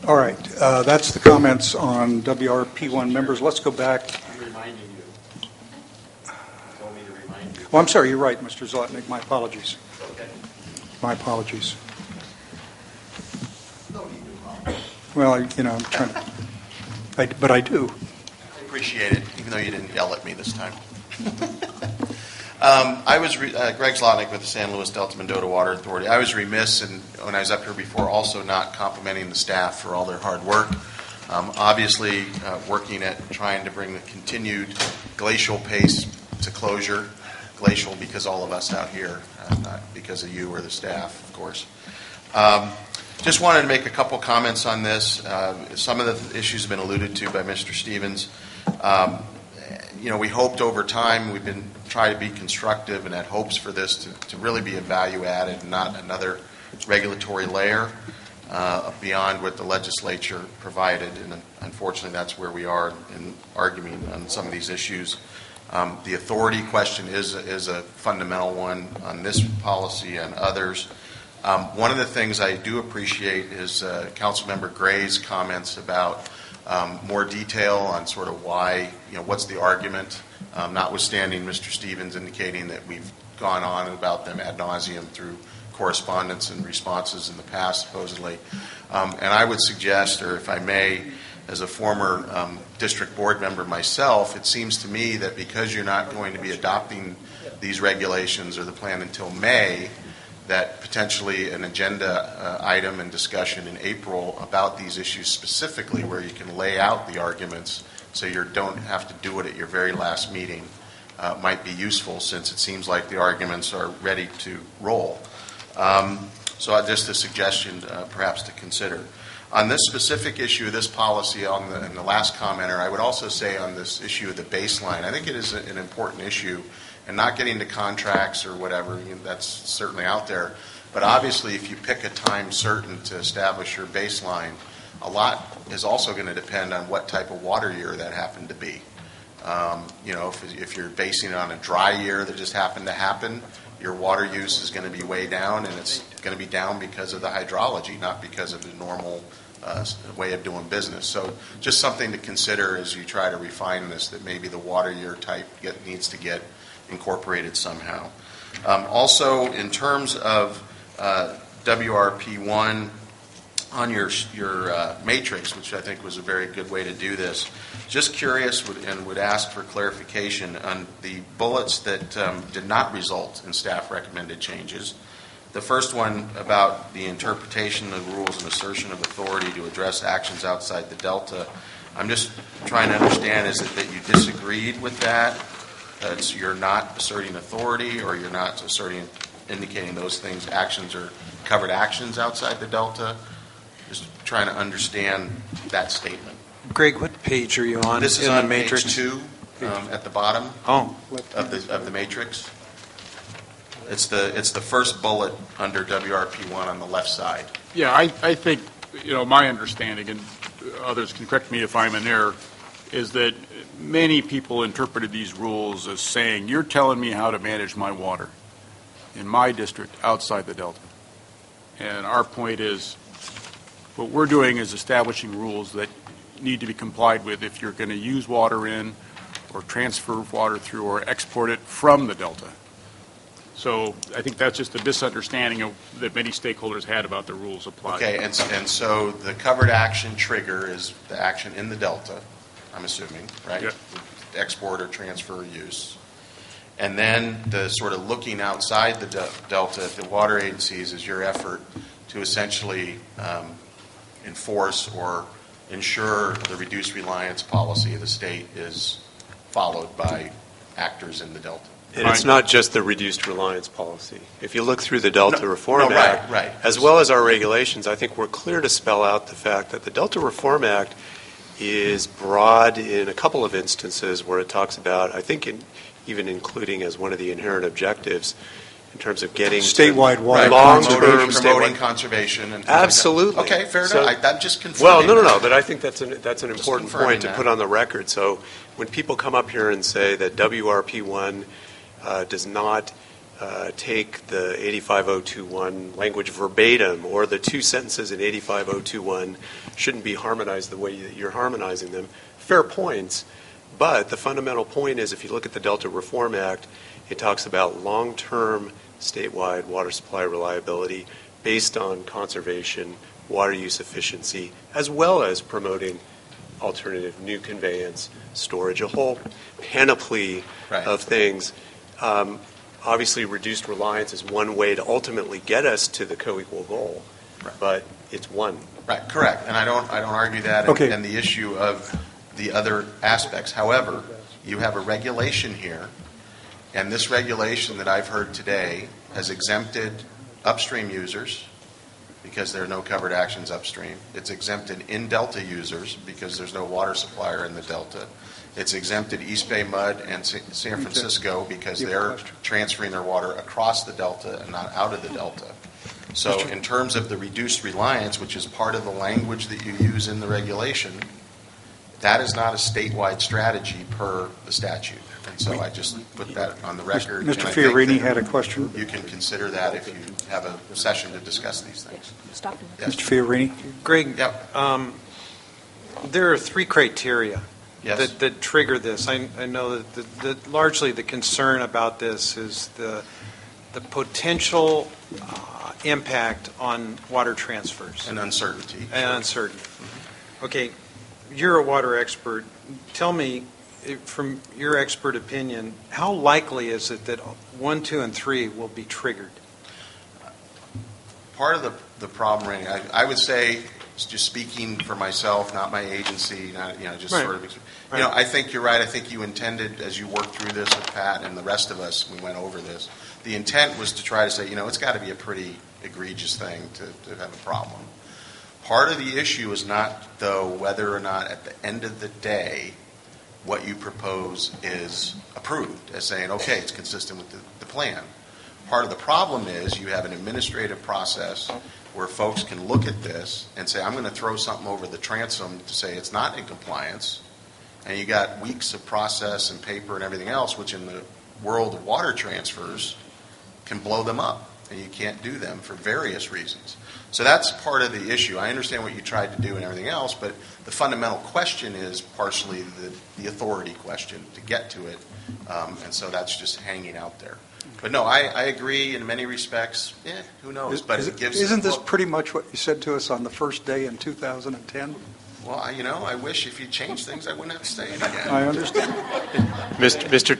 All right, that's the comments on WRP1 members. Let's go back. I'm reminding you. You told me to remind you. Oh, I'm sorry, you're right, Mr. Zlotnick. My apologies. Okay. My apologies. No need to apologize. Well, I'm trying to, but I do. I appreciate it, even though you didn't yell at me this time. I was Greg Zlotnick with the San Luis Delta Mendota Water Authority. I was remiss when I was up here before also not complimenting the staff for all their hard work. Obviously, working at trying to bring the continued glacial pace to closure. Glacial because all of us out here, not because of you or the staff, of course. Just wanted to make a couple comments on this. Some of the issues have been alluded to by Mr. Stevens. We hoped over time, we've been trying to be constructive and had hopes for this to really be a value added, not another regulatory layer beyond what the legislature provided. And unfortunately, that's where we are in arguing on some of these issues. The authority question is a fundamental one on this policy and others. One of the things I do appreciate is Councilmember Gray's comments about more detail on sort of why, what's the argument, notwithstanding Mr. Stevens indicating that we've gone on about them ad nauseum through correspondence and responses in the past, supposedly. And I would suggest, or if I may, as a former district board member myself, it seems to me that because you're not going to be adopting these regulations or the plan until May, that potentially an agenda item and discussion in April about these issues specifically, where you can lay out the arguments so you don't have to do it at your very last meeting, might be useful, since it seems like the arguments are ready to roll. So just a suggestion perhaps to consider. On this specific issue, this policy, in the last commenter, I would also say on this issue of the baseline, I think it is an important issue. And not getting to contracts or whatever, that's certainly out there. But obviously, if you pick a time certain to establish your baseline, a lot is also going to depend on what type of water year that happened to be. If you're basing it on a dry year that just happened to happen, your water use is going to be way down, and it's going to be down because of the hydrology, not because of the normal way of doing business. So just something to consider as you try to refine this, that maybe the water year type needs to get incorporated somehow. Also, in terms of WRP1, on your matrix, which I think was a very good way to do this, just curious and would ask for clarification on the bullets that did not result in staff recommended changes. The first one about the interpretation of the rules and assertion of authority to address actions outside the Delta. I'm just trying to understand, is it that you disagreed with that? You're not asserting authority, or you're not indicating those things, actions or covered actions outside the Delta? Just trying to understand that statement. Greg, what page are you on? This is on page 2 at the bottom of the matrix. It's the first bullet under WRP1 on the left side. Yeah, I think, my understanding, and others can correct me if I'm in error, is that many people interpreted these rules as saying, you're telling me how to manage my water in my district outside the Delta. And our point is, what we're doing is establishing rules that need to be complied with if you're going to use water in or transfer water through or export it from the Delta. So I think that's just a misunderstanding that many stakeholders had about the rules applied. Okay, and so the covered action trigger is the action in the Delta, I'm assuming, right? Yep. Export or transfer or use. And then the sort of looking outside the Delta at the water agencies is your effort to essentially enforce or ensure the reduced reliance policy of the state is followed by actors in the Delta. And it's not just the reduced reliance policy. If you look through the Delta Reform Act, right. as well as our regulations, I think we're clear to spell out the fact that the Delta Reform Act is broad in a couple of instances where it talks about, I think even including as one of the inherent objectives, in terms of getting statewide water long-term promoting conservation and absolutely. Like okay, fair enough. I'm just confirming. Well, no, but I think that's an important point to put on the record. So when people come up here and say that WRP1 does not take the 85021 language verbatim, or the two sentences in 85021 shouldn't be harmonized the way that you're harmonizing them. Fair points, but the fundamental point is, if you look at the Delta Reform Act, it talks about long-term statewide water supply reliability based on conservation, water use efficiency, as well as promoting alternative new conveyance, storage, a whole panoply Right. of things. Obviously, reduced reliance is one way to ultimately get us to the co-equal goal, Right. but it's one. Right, correct, and I don't argue that, Okay. and the issue of the other aspects. However, you have a regulation here, and this regulation that I've heard today has exempted upstream users because there are no covered actions upstream. It's exempted in-delta users because there's no water supplier in the delta. It's exempted East Bay Mud and San Francisco because they're transferring their water across the delta and not out of the delta. So in terms of the reduced reliance, which is part of the language that you use in the regulation, that is not a statewide strategy per the statute. And so I just put that on the record. and I Mr. think Fiorini that had a question. You can consider that if you have a session to discuss these things. Stop doing Yes. Mr. Fiorini? Greg, Yep. there are three criteria Yes. that trigger this. I know that largely the concern about this is the potential impact on water transfers And uncertainty. and uncertainty. Okay, you're a water expert. Tell me, from your expert opinion, how likely is it that 1, 2, and 3 will be triggered? Part of the problem, Randy, I would say, just speaking for myself, not my agency, not, just Right. sort of, I think you're right. I think you intended, as you worked through this with Pat and the rest of us, we went over this, the intent was to try to say, it's got to be a pretty egregious thing to have a problem. Part of the issue is not, though, whether or not at the end of the day, what you propose is approved as saying, okay, it's consistent with the plan. Part of the problem is you have an administrative process where folks can look at this and say, I'm going to throw something over the transom to say it's not in compliance. And you got weeks of process and paper and everything else, which in the world of water transfers can blow them up. And you can't do them for various reasons. So that's part of the issue. I understand what you tried to do and everything else, but the fundamental question is partially the authority question to get to it. And so that's just hanging out there. But no, I agree in many respects. Who knows? But it gives. Isn't this pretty much what you said to us on the first day in 2010? Well, I wish if you changed things, I wouldn't have to say it again. I understand. Mr.